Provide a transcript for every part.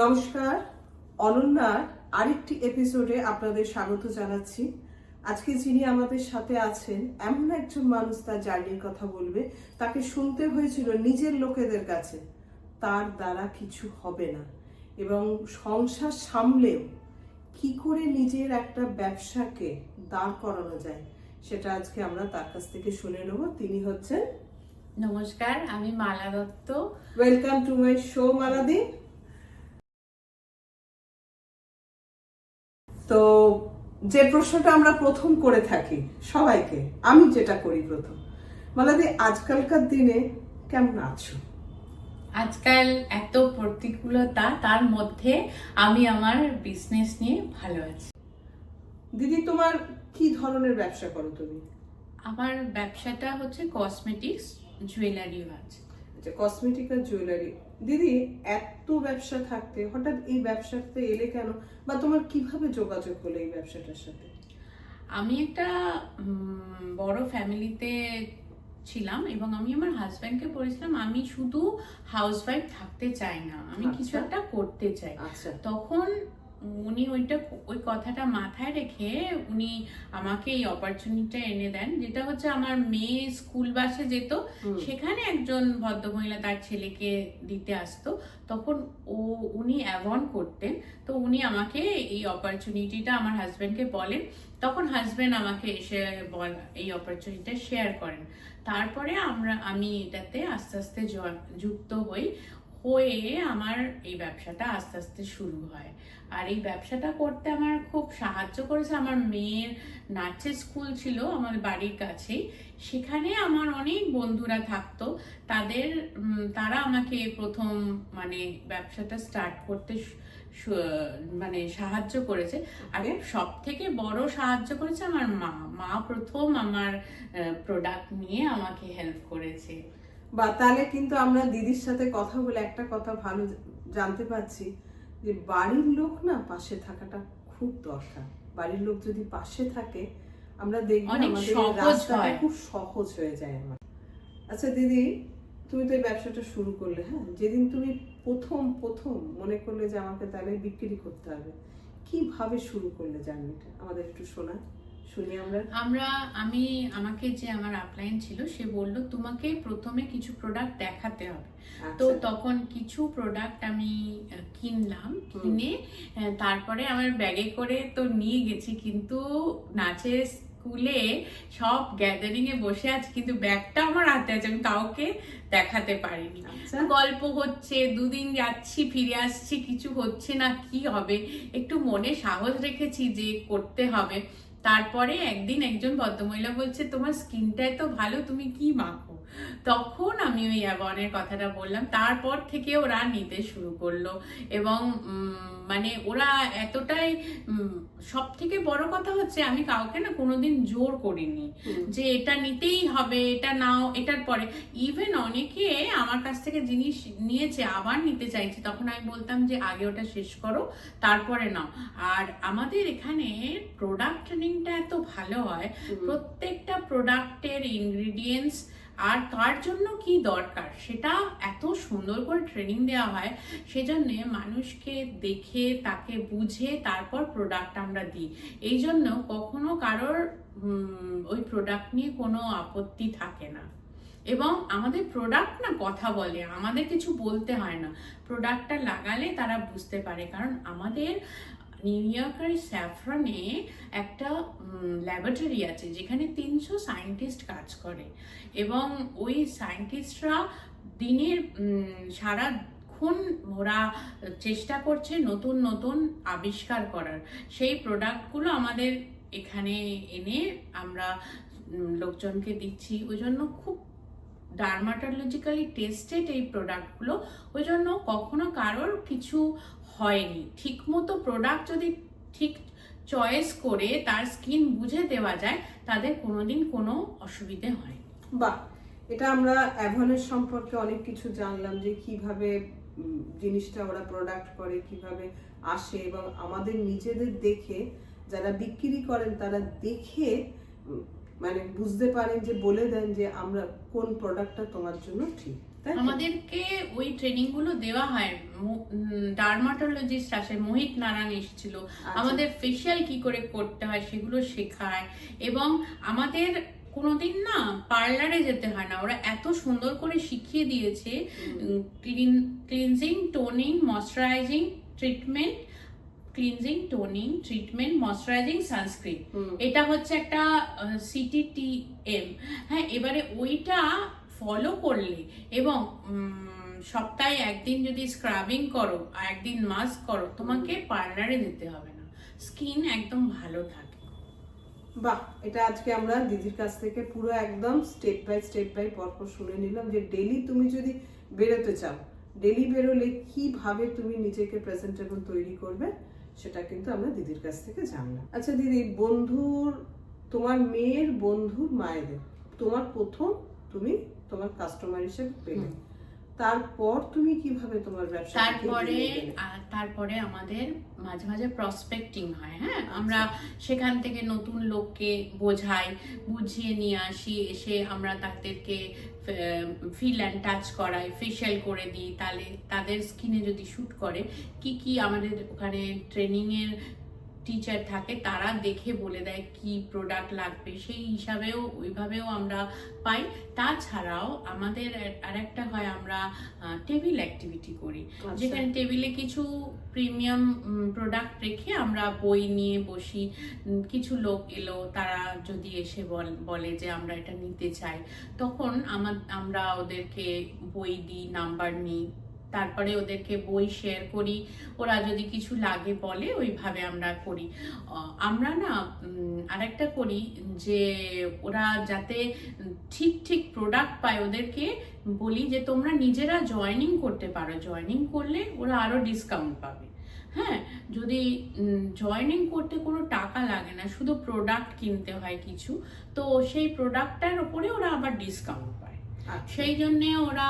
নমস্কার, অনন্যার আরেকটি এপিসোডে আপনাদের স্বাগত জানাচ্ছি। আজকে যিনি আমাদের সাথে আছেন এমন একজন মানুষ তার জার্নির কথা বলবে। তাকে শুনতে হয়েছিল নিজের লোকেদের কাছে তার দ্বারা কিছু হবে না, এবং সংসার সামলেও কি করে নিজের একটা ব্যবসাকে দাঁড় করানো যায় সেটা আজকে আমরা তার কাছ থেকে শুনে নেব। তিনি হচ্ছেন, নমস্কার, আমি Mala Dutta. Welcome to my show মালাদি। তো যে প্রশ্নটা আমরা প্রথম করে থাকি সবাইকে, আমি যেটা করি প্রথম, মালাদি আজকালকার দিনে কেমন আছো? আজকাল এত প্রতিকূলতা, তার মধ্যে আমি আমার বিজনেস নিয়ে ভালো আছি। দিদি, তোমার কি ধরনের ব্যবসা করো তুমি? আমার ব্যবসাটা হচ্ছে কসমেটিক্স, জুয়েলারি আছে। আচ্ছা, কসমেটিক আর জুয়েলারি। দিদি, এত ব্যবসা থাকতে হঠাৎ এই ব্যবসাতে এলে কেন, বা তোমার কিভাবে যোগাযোগ হলো এই ব্যবসাটার সাথে? আমি একটা বড় ফ্যামিলিতে ছিলাম এবং আমি আমার হাজব্যান্ডকে বলেছিলাম আমি শুধু হাউসওয়াইফ থাকতে চাই না, আমি কিছু একটা করতে চাই। আচ্ছা, তখন উনি ওই কথাটা মাথায় রেখে উনি আমাকে এই অপরচুনিটিটা এনে দেন, যেটা হচ্ছে আমার মেয়ে স্কুল বাসে যেত, সেখানে একজন ভদ্রমহিলা তার ছেলেকে দিতে আসতো। তখন উনি অ্যাভন করতেন, তো উনি আমাকে এই অপরচুনিটিটা আমার হাজব্যান্ডকে বলেন। তখন হাজব্যান্ড আমাকে এসে এই অপরচুনিটিটা শেয়ার করেন। তারপরে আমি এটাতে আস্তে আস্তে যুক্ত হয়ে আমার এই ব্যবসাটা আস্তে আস্তে শুরু হয়। আর এই ব্যবসাটা করতে আমার খুব সাহায্য করেছে আমার মেয়ের নাচের স্কুল ছিল আমার বাড়ির কাছেই, সেখানে আমার অনেক বন্ধুরা থাকতো। তারা আমাকে প্রথম ব্যবসাটা স্টার্ট করতে সাহায্য করেছে। আর সব থেকে বড় সাহায্য করেছে আমার মা প্রথম আমার প্রোডাক্ট নিয়ে আমাকে হেল্প করেছে। বা তাহলে কিন্তু আমরা দিদির সাথে কথা বলে একটা কথা ভালো জানতে পারছি যে বাড়ির লোক না পাশে থাকাটা খুব দরকার। বাড়ির লোক যদি পাশে থাকে আমরা দেখব আমাদের রাস্তাটা খুব সহজ হয়ে যায় আমার। আচ্ছা দিদি, তুমি তো এই ব্যবসাটা শুরু করলে, হ্যাঁ, যেদিন তুমি প্রথম মনে করলে যে আমাকে তাহলে বিক্রি করতে হবে, কিভাবে শুরু করলে জার্নিটা আমাদের একটু শোনা শুনি আমাকে যে আমার আপলাইন ছিল সে বলল তোমাকে প্রথমে কিছু প্রোডাক্ট দেখাতে হবে। তো তখন কিছু প্রোডাক্ট আমি কিনলাম, কিনে তারপরে আমার ব্যাগে করে তো নিয়ে গেছি, কিন্তু নাচের স্কুলে সব গ্যাদারিং এ বসে আছে, কিন্তু ব্যাগটা আমার হাতে আছে, আমি কাউকে দেখাতে পারিনি। গল্প হচ্ছে, দুদিন যাচ্ছি ফিরে আসছি, কিছু হচ্ছে না, কি হবে, একটু মনে সাহস রেখেছি যে করতে হবে। তারপরে একদিন একজন ভদ্রমহিলা বলছে তোমার স্কিনটা এত ভালো, তুমি কি মাখো? তখন আমি ওই অ্যাভনের কথাটা বললাম। তারপর থেকে ওরা নিতে শুরু করলো, এবং ওরা এতটাই, সব থেকে বড় কথা হচ্ছে আমি কাউকে না কোনোদিন জোর করিনি যে এটা নিতেই হবে, এটা নাও, এটার পরে ইভেন অনেকে আমার কাছ থেকে জিনিস নিয়েছে আবার নিতে চাইছে, তখন আমি বলতাম যে আগে ওটা শেষ করো তারপরে নাও। আর আমাদের এখানে প্রোডাক্ট ট্রেনিংটা এত ভালো হয়, প্রত্যেকটা প্রোডাক্টের ইনগ্রিডিয়েন্টস আর কার জন্য কি দরকার সেটা এত সুন্দর করে ট্রেনিং দেওয়া হয়, সেজন্য মানুষকে দেখে তাকে বুঝে তারপর প্রোডাক্ট আমরা দিই। এই জন্য কখনো কারোর ওই প্রোডাক্ট নিয়ে কোনো আপত্তি থাকে না, এবং আমাদের প্রোডাক্ট না কথা বলে, আমাদের কিছু বলতে হয় না, প্রোডাক্টটা লাগালে তারা বুঝতে পারে। কারণ আমাদের নিউ ইয়র্কের স্যাফরনে একটা ল্যাবরেটরি আছে যেখানে 300 সায়েন্টিস্ট কাজ করে, এবং ওই সায়েন্টিস্টরা দিনের সারাক্ষণ ওরা চেষ্টা করছে নতুন নতুন আবিষ্কার করার। সেই প্রোডাক্টগুলো আমাদের এখানে এনে আমরা লোকজনকে দিচ্ছি। ওই জন্য খুব ডার্মাটোলজিক্যালি টেস্টেড এই প্রোডাক্টগুলো, ওই জন্য কখনো কারোর কিছু হয়নি। ঠিক মতো প্রোডাক্ট যদি ঠিক চয়েস করে তার স্কিন বুঝে দেওয়া যায়, তাদের কোনোদিন কোনো অসুবিধে হয়। বাহ, এটা আমরা অ্যাভনের সম্পর্কে অনেক কিছু জানলাম, যে কিভাবে জিনিসটা ওরা প্রোডাক্ট করে, কিভাবে আসে, এবং আমাদের নিজেদের দেখে যারা বিক্রি করেন তারা দেখে বুঝতে পারেন, যে বলে দেন যে আমরা কোন প্রোডাক্টটা তোমার জন্য ঠিক। তাই তো? আমাদেরকে ওই ট্রেনিং গুলো দেওয়া হয়, ডার্মাটোলজিস্ট আসে, মোহিত নারায়ণ এসেছিল, আমাদের ফেশিয়াল কি করে করতে হয় সেগুলো শেখায়। এবং আমাদের কোনোদিন না পার্লারে যেতে হয় না, ওরা এত সুন্দর করে শিখিয়ে দিয়েছে। Cleansing, toning, moisturising, treatment, cleansing, toning, treatment, moisturising, sunscreen, এটা হচ্ছে একটা CTTM। হ্যাঁ, এবারে ওইটা ফলো করলে এবং সপ্তাহে একদিন যদি স্ক্রাবিং করো আর একদিন মাস্ক করো, তোমাকে পার্লারে যেতে হবে না, স্কিন একদম ভালো থাকে। বাহ, এটা আজকে আমরা দিদির কাছ থেকে পুরো একদম স্টেপ বাই পরপর শুনে নিলাম যে ডেলি তুমি যদি বেরোতে চাও, ডেলি বেরোলে কিভাবে তুমি নিজেকে প্রেজেন্টেবল তৈরি করবে সেটা কিন্তু আমরা দিদির কাছ থেকে জানলাম। আচ্ছা দিদি, তোমার মেয়ের বন্ধুর মায়েদের তুমি তোমার কাস্টমার হিসেবে পেলে, তারপর তুমি কিভাবে তোমার ব্যবসা তারপরে আমাদের মাঝে মাঝে প্রসপেক্টিং হয়। হ্যাঁ, আমরা সেখান থেকে নতুন লোককে বুঝিয়ে নিয়ে আসি, এসে আমরা তাদেরকে ফিল অ্যান্ড টাচ করাই, ফেশিয়াল করে দিই, তাহলে তাদের স্কিনে যদি শুট করে, কি আমাদের ওখানে ট্রেনিং এর টিচার থাকে, তারা দেখে বলে দেয় কি প্রোডাক্ট লাগবে, সেই হিসাবেও ওইভাবেও আমরা পাই। তাছাড়াও আমাদের আরেকটা হয়, আমরা টেবিল অ্যাক্টিভিটি করি, যেখানে টেবিলে কিছু প্রিমিয়াম প্রোডাক্ট রেখে আমরা বই নিয়ে বসি। কিছু লোক এলো, তারা যদি এসে বলে যে আমরা এটা নিতে চাই, তখন আমরা ওদেরকে বই দিই, নাম্বার নিই, তারপরে ওদেরকে বই শেয়ার করি, ওরা যদি কিছু লাগে বলে, ওইভাবে আমরা করি। আমরা না আরেকটা করি যে ওরা যাতে ঠিক প্রোডাক্ট পায়, ওদেরকে বলি যে তোমরা নিজেরা জয়েনিং করতে পারো, জয়েনিং করলে ওরা আরো ডিসকাউন্ট পাবে। হ্যাঁ, যদি জয়েনিং করতে কোনো টাকা লাগে না, শুধু প্রোডাক্ট কিনতে হয় কিছু, তো সেই প্রোডাক্টটার উপরে ওরা আবার ডিসকাউন্ট পায়। সেই জন্যে ওরা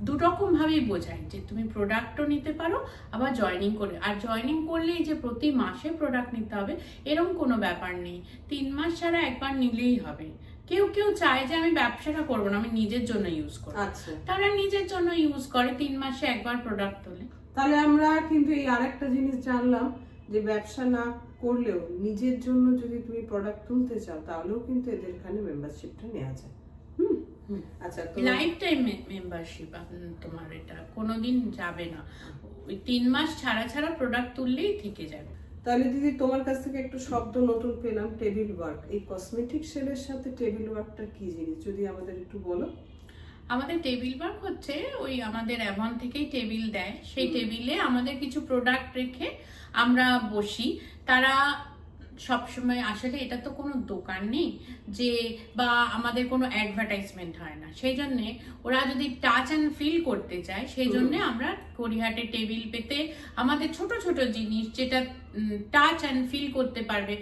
দুরকম ভাবেই বোঝায় যে তুমি প্রোডাক্টও নিতে পারো, আবার জয়েনিং করে। আর জয়েনিং করলেই যে প্রতি মাসে প্রোডাক্ট নিতে হবে এরকম কোনো ব্যাপার নেই, 3 মাস ছাড়া একবার নিলেই হবে। কেউ চায় যে আমি ব্যবসাটা করবো না, আমি নিজের জন্য ইউজ করবো, তারা নিজের জন্য ইউজ করে, 3 মাসে একবার প্রোডাক্ট তোলে। তাহলে আমরা কিন্তু এই আরেকটা জিনিস জানলাম যে ব্যবসা না করলেও নিজের জন্য যদি তুমি প্রোডাক্ট তুলতে চাও, তাহলেও কিন্তু এদের এখানে মেম্বারশিপটা নেওয়া যায়। আচ্ছা, লাইফ টাইম মেম্বারশিপ তোমার, এটা কোনোদিন যাবে না, ওই 3 মাস ছাড়া প্রোডাক্ট তুললেই থেকে যাবে। তাহলে দিদি, তোমার কাছ থেকে একটু শব্দ নতুন পেলাম, টেবিল ওয়ার্ক। এই কসমেটিক সেলের সাথে টেবিল ওয়ার্কটা কি জিনিস, যদি আমাদের একটু বলো। আমাদের টেবিল ওয়ার্ক হচ্ছে ওই আমাদের অ্যাভন থেকেই টেবিল দেয়, সেই টেবিলে আমাদের কিছু প্রোডাক্ট রেখে আমরা বসি। তারা সবসময়, আসলে এটা তো কোনো দোকান নেই যে, বা আমাদের কোনো অ্যাডভার্টাইজমেন্ট হয় না, সেই জন্যে ওরা যদি টাচ অ্যান্ড ফিল করতে চায়, সেই জন্যে আমরা গড়িয়াহাটে টেবিল পেতে আমাদের ছোট জিনিস যেটা টাচ অ্যান্ড ফিল করতে পারবে,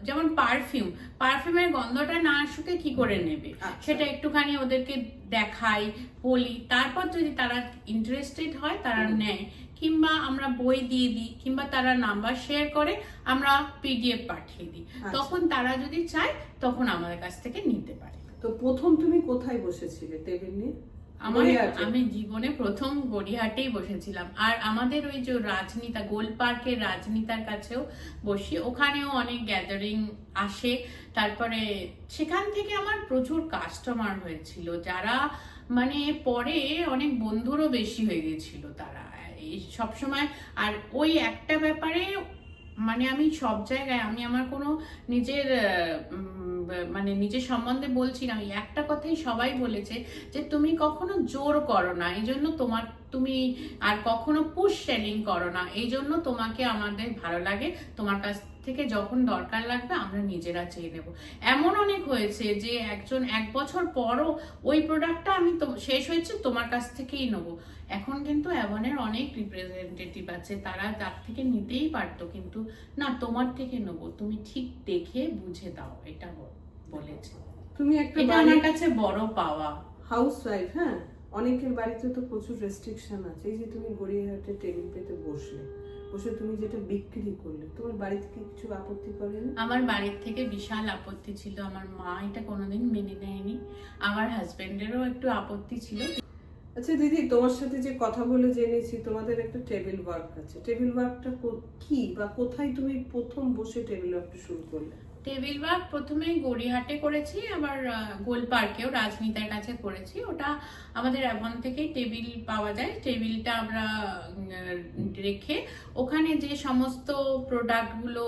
যেমন পারফিউমের গন্ধটা না শুকে কি করে নেবে, সেটা একটুখানি ওদেরকে দেখাই, বলি, তারপর যদি তারা ইন্টারেস্টেড হয় তারা নেয়, কিংবা আমরা বই দিয়ে দিই, কিংবা তারা নাম্বার শেয়ার করে, আমরা PDF পাঠিয়ে দিই, তখন তারা যদি চায় তখন আমাদের কাছ থেকে নিতে পারে। তো প্রথম তুমি কোথায় বসেছিলে টেবিল নিয়ে? আমি জীবনে প্রথম গড়িয়াহাটেই বসেছিলাম। আর আমাদের ওই যে রাজনীতা, গোল পার্কের রাজনীতার কাছেও বসি, ওখানেও অনেক গ্যাদারিং আসে। তারপরে সেখান থেকে আমার প্রচুর কাস্টমার হয়েছিল, যারা মানে পরে অনেক বন্ধুরও বেশি হয়ে গেছিল তারা সবসময়। আর ওই একটা ব্যাপারে মানে আমি সব জায়গায়, আমি আমার কোনো নিজের সম্বন্ধে বলছি না, একটা কথাই সবাই বলেছে যে তুমি কখনো জোর করো না, এই জন্য তুমি আর কখনো পুশ সেলিং করো না, এই জন্য তোমাকে আমাদের ভালো লাগে, তোমার কাছ থেকে যখন দরকার লাগবে আমরা নিজেরা চেয়ে নেব। এমন অনেক হয়েছে যে 1 বছর পরও ওই প্রোডাক্টটা আমি শেষ হয়েছে, তোমার কাছ থেকেই নেবো। এখন কিন্তু অ্যাভনের অনেক রিপ্রেজেন্টেটিভ আছে, তারা তার থেকে নিতেই পারতো, কিন্তু না, তোমার থেকে নেবো, তুমি ঠিক দেখে বুঝে দাও, এটা বলেছে। তুমি একটা আমার কাছে বড় পাওয়া। হাউসওয়াইফ, হ্যাঁ, অনেকের বাড়িতে তো প্রচুর রেস্ট্রিকশন আছে। এই যে তুমি গড়িয়াহাটে টেবিল পেতে বসে তুমি যেটা বিক্রি করলে, তোমার বাড়ি থেকে কিছু আপত্তি করে না? আমার বাড়ির থেকে বিশাল আপত্তি ছিল, আমার মা এটা কোনোদিন মেনে নেয়নি, আমার হাজবেন্ডেরও একটু আপত্তি ছিল। আচ্ছা দিদি, তোমার সাথে যে কথা বলে জেনেছি তোমাদের একটা টেবিল ওয়ার্ক আছে। টেবিল ওয়ার্কটা কি বা কোথায় তুমি প্রথম বসে টেবিল ওয়ার্কটা শুরু করলে? টেবিল ওয়ার্ক প্রথমে গড়িয়াহাটে করেছি, আবার গোল পার্কেও রাজনীতার কাছে করেছি। ওটা আমাদের অ্যাভন থেকেই টেবিল পাওয়া যায়। টেবিলটা আমরা রেখে ওখানে যে সমস্ত প্রোডাক্টগুলো,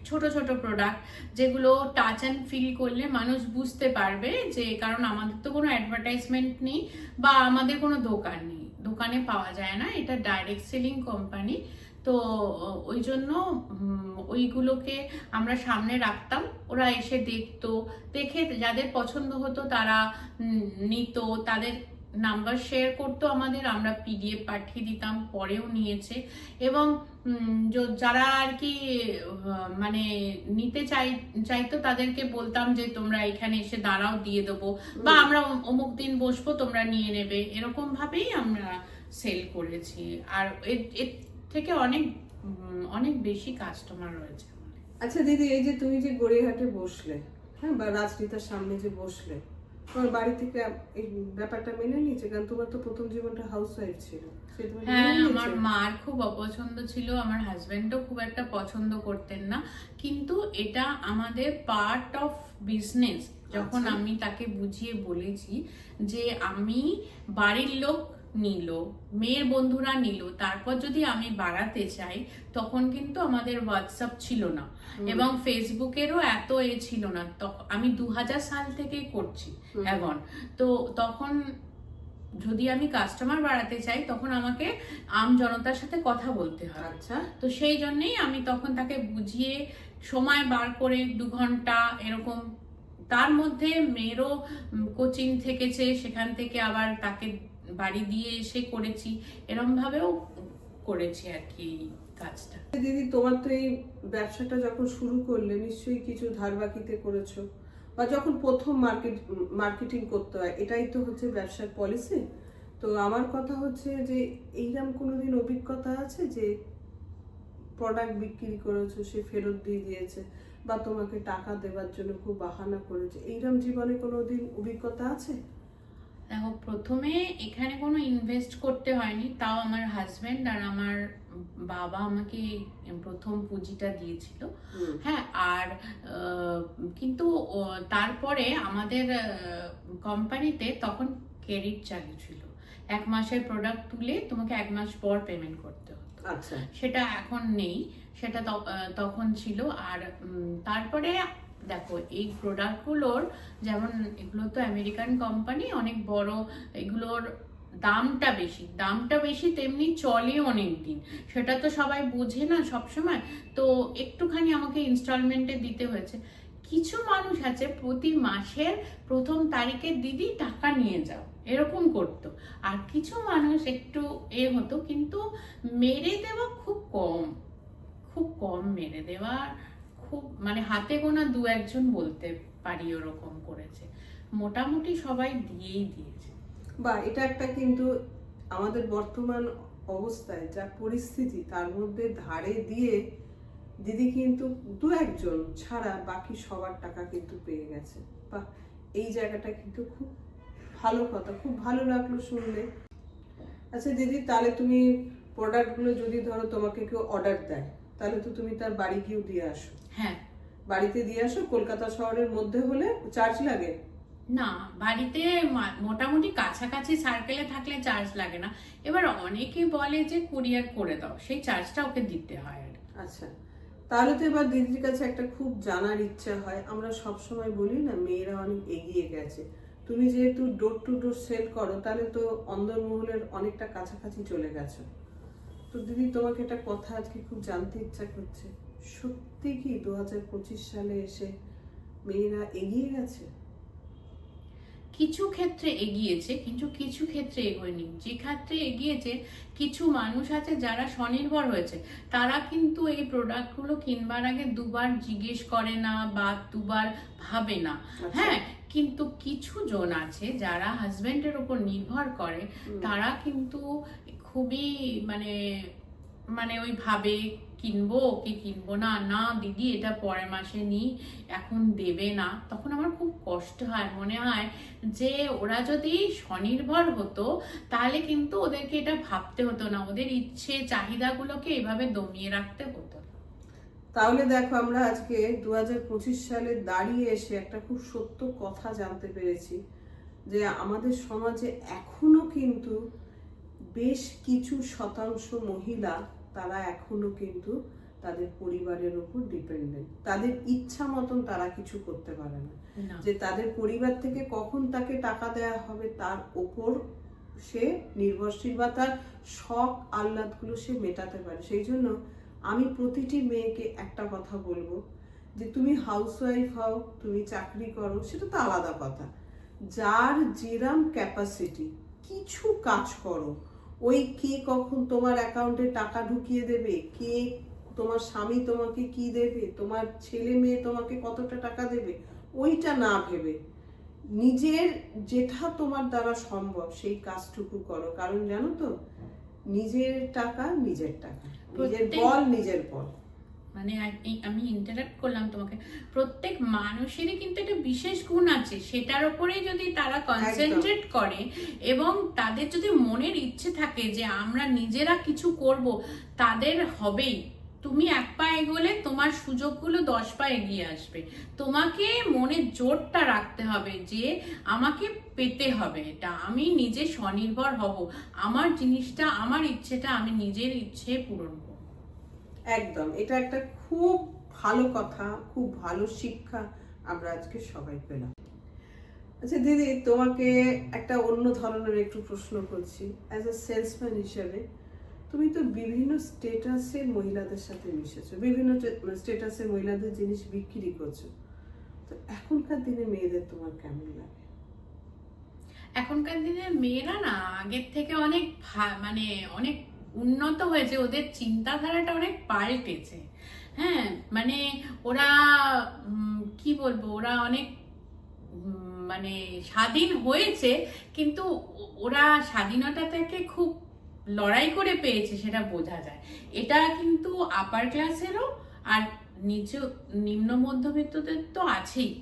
ছোট ছোট প্রোডাক্ট যেগুলো টাচ অ্যান্ড ফিল করলে মানুষ বুঝতে পারবে, যে কারণ আমাদের তো কোনো অ্যাডভার্টাইজমেন্ট নেই বা আমাদের কোনো দোকান নেই, দোকানে পাওয়া যায় না, এটা ডাইরেক্ট সেলিং কোম্পানি। তো ওই জন্য ওইগুলোকে আমরা সামনে রাখতাম, ওরা এসে দেখতো, দেখে যাদের পছন্দ হতো তারা নিত, তাদের নাম্বার শেয়ার করতো আমাদের, আমরা পিডিএফ পাঠিয়ে দিতাম, পরেও নিয়েছে। এবং যারা আর কি মানে নিতে চাইতো তাদেরকে বলতাম যে তোমরা এখানে এসে দাঁড়াও, দিয়ে দেবো, বা আমরা অমুক দিন বসবো, তোমরা নিয়ে নেবে, এরকম ভাবেই আমরা সেল করেছি। আর এর থেকে অনেক অনেক বেশি কাস্টমার রয়েছে। আচ্ছা দিদি, এই যে তুমি যে গড়িয়াহাটে বসলে, হ্যাঁ, বা রাজনীতার সামনে যে বসলে, তোমার বাড়ি থেকে এই ব্যাপারটা মেনে নিয়েছে? কারণ তোমার তো প্রথম জীবনটা হাউস ওয়াইফ ছিল। হ্যাঁ, আমার মার খুব অপছন্দ ছিল, আমার হাজবেন্ডও খুব একটা পছন্দ করতেন না, কিন্তু এটা আমাদের পার্ট অফ বিজনেস। যখন আমি তাকে বুঝিয়ে বলেছি যে আমি, বাড়ির লোক নিল, মেয়ের বন্ধুরা নিল, তারপর যদি আমি বাড়াতে চাই, তখন কিন্তু আমাদের হোয়াটসঅ্যাপ ছিল না এবং ফেসবুকেরও এত ছিল না। আমি 2000 সাল থেকেই করছি এখন। তো তখন যদি আমি কাস্টমার বাড়াতে চাই, তখন আমাকে আম জনতার সাথে কথা বলতে হয়। আচ্ছা, তো সেই জন্যই আমি তখন তাকে বুঝিয়ে সময় বার করে 2 ঘন্টা এরকম, তার মধ্যে মেয়েরও কোচিং থেকেছে, সেখান থেকে আবার তাকে বাড়ি দিয়ে এসে করেছি, এরকম ভাবেও করেছি আর কি কাজটা। দিদি তোমার তো এই ব্যবসাটা যখন শুরু করলে নিশ্চয়ই কিছু ধার বাকিতে করেছো, বা যখন প্রথম মার্কেটিং করতে হয়, এটাই তো হচ্ছে ব্যবসার পলিসি। তো আমার কথা হচ্ছে যে এইরকম কোনোদিন অভিজ্ঞতা আছে যে প্রোডাক্ট বিক্রি করেছো, সে ফেরত দিয়ে দিয়েছে, বা তোমাকে টাকা দেওয়ার জন্য খুব বাহানা করেছে, এইরকম জীবনে কোনোদিন অভিজ্ঞতা আছে? দেখো, প্রথমে এখানে কোনো ইনভেস্ট করতে হয়নি, তাও আমার হাজবেন্ড আর আমার বাবা আমাকে প্রথম পুঁজিটা দিয়েছিল। হ্যাঁ, আর কিন্তু তারপরে আমাদের কোম্পানিতে তখন ক্রেডিট চালু ছিল, 1 মাসের প্রোডাক্ট তুলে তোমাকে 1 মাস পর পেমেন্ট করতে হতো। আচ্ছা, সেটা এখন নেই, সেটা তখন ছিল। আর তারপরে দেখো, এই প্রোডাক্টগুলোর, যেমন এগুলো তো আমেরিকান কোম্পানি, অনেক বড়, এগুলোর দামটা বেশি, তেমনি চলে অনেক দিন, সেটা তো সবাই বোঝে না সবসময়। তো একটুখানি আমাকে ইনস্টলমেন্টে দিতে হয়েছে। কিছু মানুষ আছে প্রতি মাসের প্রথম তারিখে দিদি টাকা নিয়ে যাও, এরকম করতো। আর কিছু মানুষ একটু হতো, কিন্তু মেরে দেওয়া খুব কম মেরে দেওয়া, খুব মানে হাতে গোনা 2-1 জন বলতে পারি ওরকম করেছে, মোটামুটি সবাই দিয়েই দিয়েছে। বা এটা একটা কিন্তু আমাদের বর্তমান অবস্থায় যা পরিস্থিতি, তার মধ্যে ধারে দিয়ে দিদি কিন্তু 2-1 জন ছাড়া বাকি সবার টাকা কিন্তু পেয়ে গেছে। বা এই জায়গাটা কিন্তু খুব ভালো কথা, খুব ভালো লাগলো শুনলে। আচ্ছা দিদি, তাহলে তুমি প্রোডাক্টগুলো যদি ধরো তোমাকে কেউ অর্ডার দেয়, তাহলে তো তুমি তার বাড়ি গিয়েও দিয়ে আসো? হ্যাঁ, বাড়িতে দিয়ে আসো। কলকাতা শহরের মধ্যে হলে চার্জ লাগে না, বাড়িতে মোটামুটি কাছাকাছি সার্কেলে থাকলে চার্জ লাগে না। এবার অনেকে বলে যে কুরিয়ার করে দাও, সেই চার্জটা ওকে দিতে হয়। আচ্ছা, তাহলে তো এবার দিদির কাছে একটা খুব জানার ইচ্ছা হয়। আমরা সব সময় বলি না, মেয়েরা অনেক এগিয়ে গেছে। তুমি যেহেতু ডোর টু ডোর সেল করো, তাহলে তো অন্দরমহলের অনেকটা কাছাকাছি চলে গেছো। তো দিদি, তোমাকে একটা কথা আজকে খুব জানতে ইচ্ছা করছে, সত্যি কি 2025 সালে এসে মেয়েরা এগিয়ে গেছে? কিছু ক্ষেত্রে এগিয়েছে, কিন্তু কিছু ক্ষেত্রে এগোয়নি। যে ক্ষেত্রে এগিয়েছে, কিছু মানুষ আছে যারা স্বনির্ভর হয়েছে, তারা কিন্তু এই প্রোডাক্টগুলো কিনবার আগে 2বার জিজ্ঞেস করে না বা 2বার ভাবে না। হ্যাঁ, কিন্তু কিছু জন আছে যারা হাজবেন্ডের উপর নির্ভর করে, তারা কিন্তু খুবই মানে ওই ভাবে কিনবো কি কিনবো না, না দিদি এটা পরের মাসে নিই, এখন দেবে না, তখন আমার খুব কষ্ট হয়। মনে হয় যে ওরা যদি স্বনির্ভর হতো তাহলে কিন্তু ওদেরকে এটা ভাবতে হতো না, ওদের ইচ্ছে চাহিদাগুলোকে এভাবে দমিয়ে রাখতে হতো। তাহলে দেখো, আমরা আজকে 2025 সালে দাঁড়িয়ে এসে একটা খুব সত্য কথা জানতে পেরেছি যে আমাদের সমাজে এখনো কিন্তু বেশ কিছু শতাংশ মহিলা, তারা এখনো কিন্তু তাদের পরিবারের উপর ডিপেন্ডেন্ট। তাদের ইচ্ছা মতন তারা কিছু করতে পারে না, যে তাদের পরিবার থেকে কখন তাকে টাকা দেয়া হবে তার ওপর সে নির্ভরশীল, বা তার শখ আহ্লাদগুলো সে মেটাতে পারে। সেই জন্য আমি প্রতিটি মেয়েকে একটা কথা বলবো, যে তুমি হাউসওয়াইফ হও, তুমি চাকরি করো, সেটা তো আলাদা কথা। যার যেরাম ক্যাপাসিটি কিছু কাজ করো। ওই কে কখন তোমার অ্যাকাউন্টে টাকা ঢুকিয়ে দেবে, কে তোমার স্বামী তোমাকে কি দেবে, তোমার ছেলে মেয়ে তোমাকে কতটা টাকা দেবে, ওইটা না ভেবে নিজের যেটা তোমার দ্বারা সম্ভব সেই কাজটুকু করো। কারণ জানো তো, নিজের টাকা নিজের টাকা, নিজের বল নিজের বল। মানে আমি ইন্টারাক্ট করলাম তোমাকে, প্রত্যেক মানুষেরই কিন্তু একটা বিশেষ গুণ আছে, সেটার উপরেই যদি তারা কনসেন্ট্রেট করে এবং তাদের যদি মনের ইচ্ছে থাকে যে আমরা নিজেরা কিছু করব, তাদের হবেই। তুমি এক পা এগোলে তোমার সুযোগগুলো 10 পা এগিয়ে আসবে। তোমাকে মনে জোরটা রাখতে হবে যে আমাকে পেতে হবে, এটা আমি নিজে স্বনির্ভর হব, আমার জিনিসটা আমার ইচ্ছেটা আমি নিজের ইচ্ছে পূরণ করব। একদম, এটা একটা খুব ভালো কথা, খুব ভালো শিক্ষা আমরা আজকে সবাই পেলাম। আচ্ছা দিদি, তোমাকে একটা অন্য ধরনের একটু প্রশ্ন করছি। অ্যাজ এ সেলসম্যান হিসেবে তুমি তো বিভিন্ন স্টেটাসের মহিলাদের সাথে মিশেছো, বিভিন্ন স্টেটাসের মহিলাদের জিনিস বিক্রি করছো, তো এখনকার দিনে মেয়েদের তোমার কেমন লাগে? এখনকার দিনে মেয়েরা না আগের থেকে অনেক মানে অনেক উন্নত হয়েছে, ওদের চিন্তাধারাটা অনেক পাল্টেছে। হ্যাঁ, মানে ওরা কি বলবো, ওরা অনেক মানে স্বাধীন হয়েছে, কিন্তু ওরা স্বাধীনতা থেকে খুব লড়াই করে পেয়েছে, সেটা বোঝা যায়। এটা কিন্তু আপার ক্লাসেরও আর নিম্ন মধ্যবিত্তদের তো আছেই,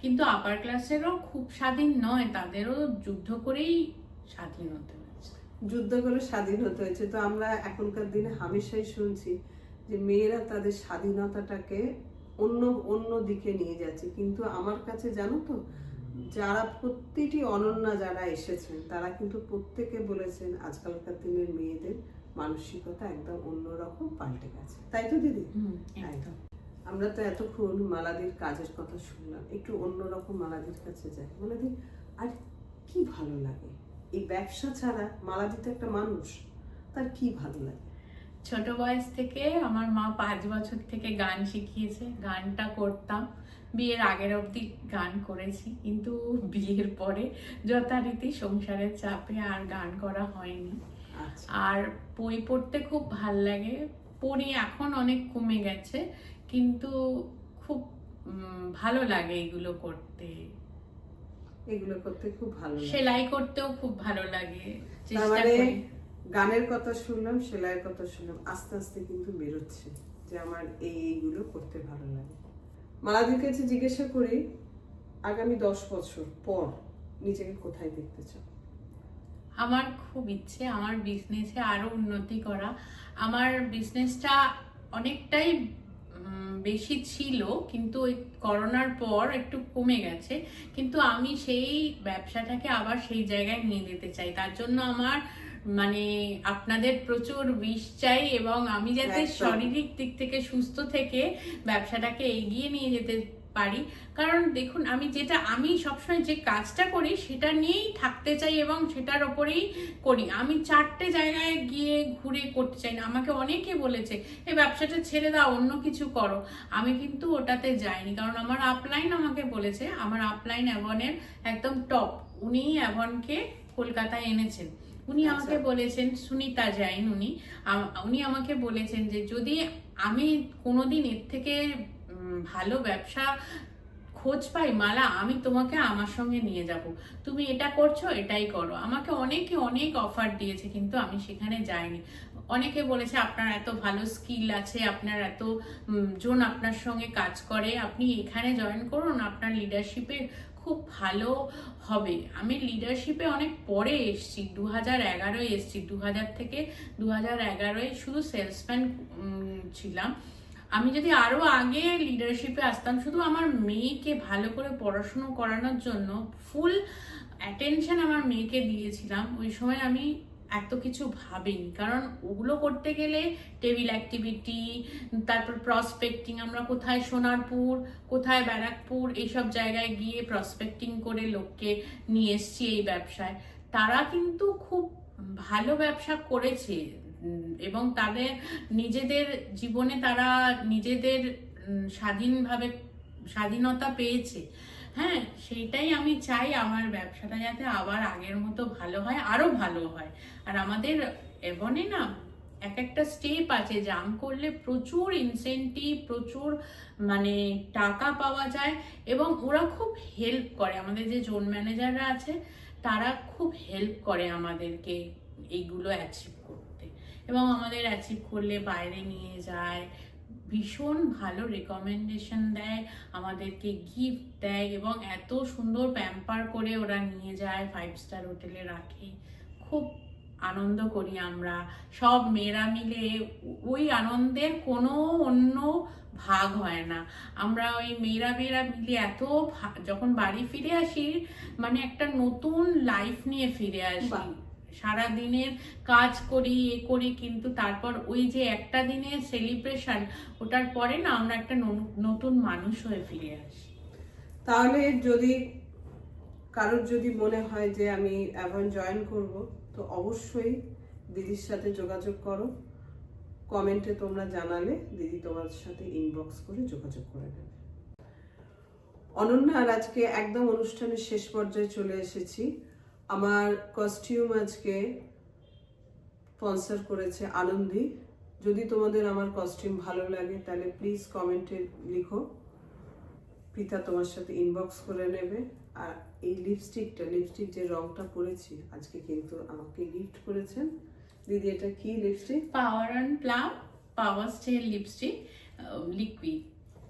কিন্তু আপার ক্লাসেরও খুব স্বাধীন নয়, তাদেরও যুদ্ধ করেই স্বাধীন হতে হয়েছে। যুদ্ধ করে স্বাধীন হতে হয়েছে। তো আমরা এখনকার দিনে হামেশাই শুনছি যে মেয়েরা তাদের স্বাধীনতাটাকে অন্য অন্য দিকে নিয়ে যাচ্ছে। কিন্তু আমার কাছে জানো তো, যারা প্রতিটি অনন্যা যারা এসেছেন তারা কিন্তু প্রত্যেকে বলেছেন আজকালকার দিনের মেয়েদের মানসিকতা একদম অন্যরকম পাল্টে গেছে, তাই তো দিদি? একদম। আমরা তো এতক্ষণ মালাদির কাজের কথা শুনলাম, একটু অন্যরকম মালাদির কাছে যাই। মালাদি, আর কি ভালো লাগে এই ব্যবসা ছাড়া? মালাদি তো একটা মানুষ, তার কি ভালো লাগে? ছোট বয়স থেকে আমার মা 5 বছর থেকে গান শিখিয়েছে, গানটা করতাম। বিয়ের আগের অবধি গান করেছি, কিন্তু বিয়ের পরে যথারীতি সংসারের চাপে আর গান করা হয়নি। আর বই পড়তে খুব ভাল লাগে, পড়ি, এখন অনেক কমে গেছে, কিন্তু খুব ভালো লাগে এগুলো করতে। এগুলো করতে খুব ভালো লাগে, সেলাই করতেও খুব ভালো লাগে। গানের কথা শুনলাম, সেলাইয়ের কথা শুনলাম, আস্তে আস্তে কিন্তু বেরোচ্ছে যে আমার এইগুলো করতে ভালো লাগে। মালাদির কাছে জিজ্ঞাসা করি, আগামী 10 বছর পর নিজেকে কোথায় দেখতে চাও? আমার খুব ইচ্ছে আমার বিজনেসে আরো উন্নতি করা। আমার বিজনেসটা অনেকটাই বেশি ছিল, কিন্তু ওই করোনার পর একটু কমে গেছে, কিন্তু আমি সেই ব্যবসাটাকে আবার সেই জায়গায় নিয়ে যেতে চাই। তার জন্য আমার মানে আপনাদের প্রচুর উইশ চাই, এবং আমি যাতে শারীরিক দিক থেকে সুস্থ থেকে ব্যবসাটাকে এগিয়ে নিয়ে যেতে পারি। কারণ দেখুন, আমি সবসময় যে কাজটা করি সেটা নিয়েই থাকতে চাই এবং সেটার ওপরেই করি। আমি 4টে জায়গায় গিয়ে ঘুরে করতে চাই না। আমাকে অনেকে বলেছে এই ব্যবসাটা ছেড়ে দাও, অন্য কিছু করো, আমি কিন্তু ওটাতে যাইনি। কারণ আমার আপলাইন আমাকে বলেছে, আমার আপলাইন অ্যাভনের একদম টপ, উনি অ্যাভনকে কলকাতায় এনেছেন। উনি আমাকে বলেছেন, সুনিতা জৈন, উনি আমাকে বলেছেন যে যদি আমি কোনোদিন এর থেকে ভালো ব্যবসা খোঁজ পাই মালা, আমি তোমাকে আমার সঙ্গে নিয়ে যাব, তুমি এটা করছো, এটাই করো। আমাকে অনেকে অনেক অফার দিয়েছে, কিন্তু আমি সেখানে যাইনি। অনেকে বলেছে আপনার এত ভালো স্কিল আছে, আপনার এত জন আপনার সঙ্গে কাজ করে, আপনি এখানে জয়েন করুন, আপনার লিডারশিপে খুব ভালো হবে। আমি লিডারশিপে অনেক পরে এসেছি, 2011 এসেছি, 2000 থেকে 2011 শুধু সেলসম্যান ছিলাম। আমি যদি আরো আগে লিডারশিপে আসতাম, শুধু আমার মেয়েকে ভালো করে পড়াশুনো করানোর জন্য ফুল অ্যাটেনশন আমার মেয়েকে দিয়েছিলাম, ওই সময় আমি এত কিছু ভাবিনি। কারণ ওগুলো করতে গেলে টেবিল অ্যাক্টিভিটি, তারপর প্রসপেক্টিং, আমরা কোথায় সোনারপুর, কোথায় ব্যারাকপুর, এইসব জায়গায় গিয়ে প্রসপেক্টিং করে লোককে নিয়ে এসছি এই ব্যবসায়। তারা কিন্তু খুব ভালো ব্যবসা করেছে এবং তাদের নিজেদের জীবনে তারা নিজেদের স্বাধীনতা পেয়েছে। হ্যাঁ, সেইটাই আমি চাই, আমার ব্যবসাটা যাতে আবার আগের মতো ভালো হয়, আরো ভালো হয়। আর আমাদের এভনে না এক একটা স্টেপ আছে, জাম্প করলে প্রচুর ইনসেন্টিভ, প্রচুর মানে টাকা পাওয়া যায় এবং ওরা খুব হেল্প করে। আমাদের যে জোন ম্যানেজাররা আছে তারা খুব হেল্প করে আমাদেরকে এইগুলো অ্যাচিভ করতে, এবং আমাদের অ্যাচিভ করলে বাইরে নিয়ে যায়, ভীষণ ভালো রেকমেন্ডেশন দেয়, আমাদেরকে গিফট দেয় এবং এত সুন্দর প্যাম্পার করে ওরা নিয়ে যায়, 5 স্টার হোটেলে রাখে। খুব আনন্দ করি আমরা সব মেয়েরা মিলে, ওই আনন্দের কোনো অন্য ভাগ হয় না। আমরা ওই মেয়েরা মিলে এত যখন বাড়ি ফিরে আসি, মানে একটা নতুন লাইফ নিয়ে ফিরে আসি। সারা দিনের কাজ করি করি, কিন্তু তারপর ওই যে একটা দিনের সেলিব্রেশন, ওটার পরে না আমরা একটা নতুন মানুষ হয়ে ফিরে আসি। তাহলে যদি কারোর যদি মনে হয় যে আমি অ্যাভন জয়েন করব, তো অবশ্যই দিদির সাথে যোগাযোগ করো। কমেন্টে তোমরা জানালে দিদি তোমার সাথে ইনবক্স করে যোগাযোগ করে নেবে। অনন্যার আজকে একদম অনুষ্ঠানের শেষ পর্যায়ে চলে এসেছি। আমার কস্টিউম আজকে স্পন্সর করেছে আনন্দী। যদি তোমাদের আমার কস্টিউম ভালো লাগে তাহলে প্লিজ কমেন্টে লিখো, পিতা তোমার সাথে ইনবক্স করে নেবে। আর এই লিপস্টিক যে রংটা পরেছি আজকে কিন্তু আমাকে গিফট করেছেন দিদি। এটা কি lipstick? Power and Plum power stay lipstick,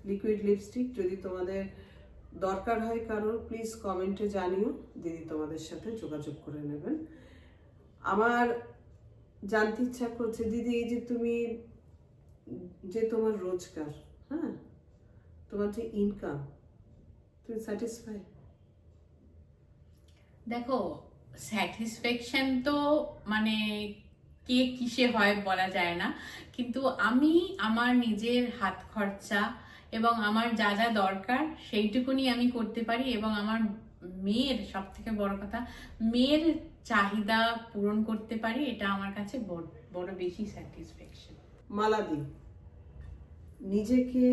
liquid lipstick. যদি তোমাদের দরকার হয় কারোর, প্লিজ কমেন্টে জানিও, দিদি তোমাদের সাথে যোগাযোগ করে নেবেন। আমার জানতে ইচ্ছা করছে দিদি, এই যে তুমি যে তোমার রোজগার, হ্যাঁ, তোমার যে ইনকাম, তুমি স্যাটিসফাই? দেখো, স্যাটিসফ্যাকশন তো মানে কে কিসে হয় বলা যায় না, কিন্তু আমি আমার নিজের হাত খরচা এবং আমার যা যা দরকার সেইটুকুনি আমি করতে পারি, এবং আমার মেয়ের, সব থেকে বড় কথা, মেয়ের চাহিদা পূরণ করতে পারি, এটা আমার কাছে বড় বেশি স্যাটিসফ্যাকশন। মালাদি, নিজেকে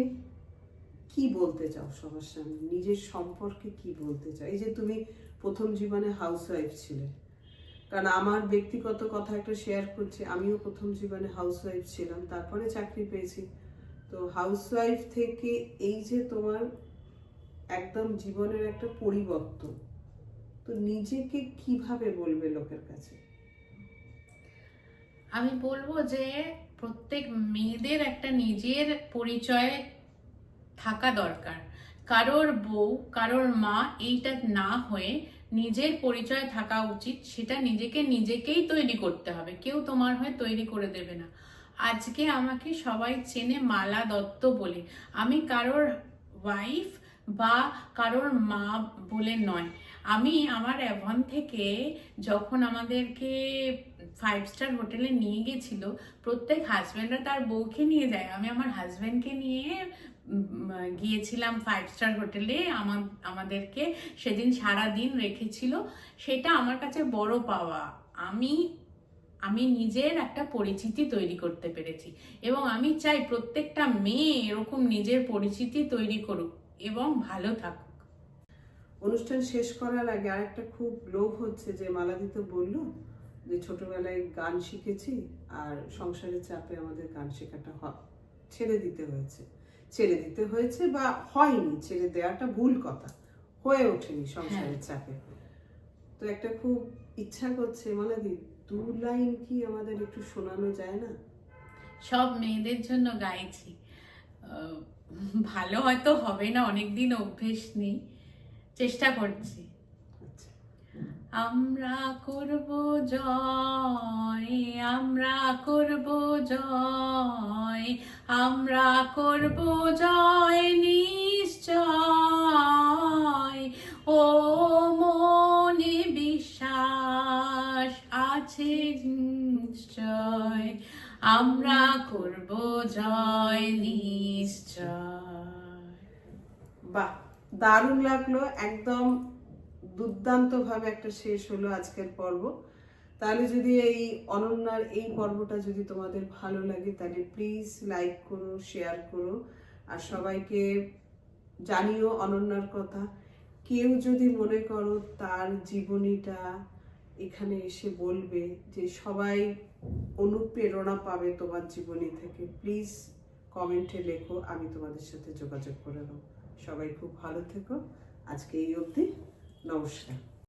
কি বলতে চাও সবার সামনে, নিজের সম্পর্কে কি বলতে চাও? এই যে তুমি প্রথম জীবনে হাউসওয়াইফ ছিলে, কারণ আমার ব্যক্তিগত কথা একটা শেয়ার করছি, আমিও প্রথম জীবনে হাউসওয়াইফ ছিলাম, তারপরে চাকরি পেয়েছি। তো হাউসওয়াইফ থেকে এই যে তোমার একদম জীবনের একটা পরিবর্তন, তো নিজেকে কিভাবে বলবে লোকের কাছে? আমি বলবো যে প্রত্যেক মেয়েদের একটা নিজের পরিচয় থাকা দরকার। কারোর বউ, কারোর মা এইটা না হয়ে নিজের পরিচয় থাকা উচিত। সেটা নিজেকেই তৈরি করতে হবে, কেউ তোমার হয়ে তৈরি করে দেবে না। আজকে আমাকে সবাই চেনে মালা দত্ত বলে, আমি কারোর ওয়াইফ বা কারোর মা বলে নয়। আমি আমার অ্যাভন থেকে যখন আমাদেরকে 5 স্টার হোটেলে নিয়ে গেছিল, প্রত্যেক হাজব্যান্ডরা তার বউকে নিয়ে যায়, আমি আমার হাজব্যান্ডকে নিয়ে গিয়েছিলাম 5 স্টার হোটেলে। আমাদেরকে সেদিন সারা দিন রেখেছিল, সেটা আমার কাছে বড় পাওয়া। আমি নিজের একটা পরিচিতি তৈরি করতে পেরেছি, এবং আমি চাই প্রত্যেকটা মেয়ে এরকম নিজের পরিচিতি তৈরি করুক এবং ভালো থাকুক। অনুষ্ঠান শেষ করার আগে আরেকটা খুব লোভ হচ্ছে, যে মালাদি তো বললো যে ছোটবেলায় গান শিখেছি আর সংসারের চাপে আমাদের গান শেখাটা ছেড়ে দিতে হয়েছে বা হয়নি, ছেড়ে দেওয়াটা ভুল কথা, হয়ে ওঠেনি সংসারের চাপে। তো একটা খুব ইচ্ছা করছে মালাদি দু লাইন কি আমাদের একটু শোনানো যায় না? সব মেয়েদের জন্য গাইছি। ভালো হয়তো হবে না, অনেকদিন অভ্যেস নেই, চেষ্টা করছি। আচ্ছা। আমরা করব জয়, আমরা করব জয়, আমরা করব জয় নিশ্চয়, ও মনে বিশ্বাস আছে নিশ্চয়, আমরা করব জয় নিশ্চয়। বাহ, দারুণ লাগলো, একদম দুর্দান্ত ভাবে একটা শেষ হলো আজকের পর্ব। তাহলে যদি এই অনন্যার এই পর্বটা যদি তোমাদের ভালো লাগে তাহলে প্লিজ লাইক করো, শেয়ার করো, আর সবাইকে জানিও অনন্যার কথা। কেউ যদি মনে করো তার জীবনীটা এখানে এসে বলবে, যে সবাই অনুপ্রেরণা পাবে তোমার জীবনী থেকে, প্লিজ কমেন্টে লেখো, আমি তোমাদের সাথে যোগাযোগ করে নেব। সবাই খুব ভালো থেকো, আজকে এই অবধি, নমস্কার।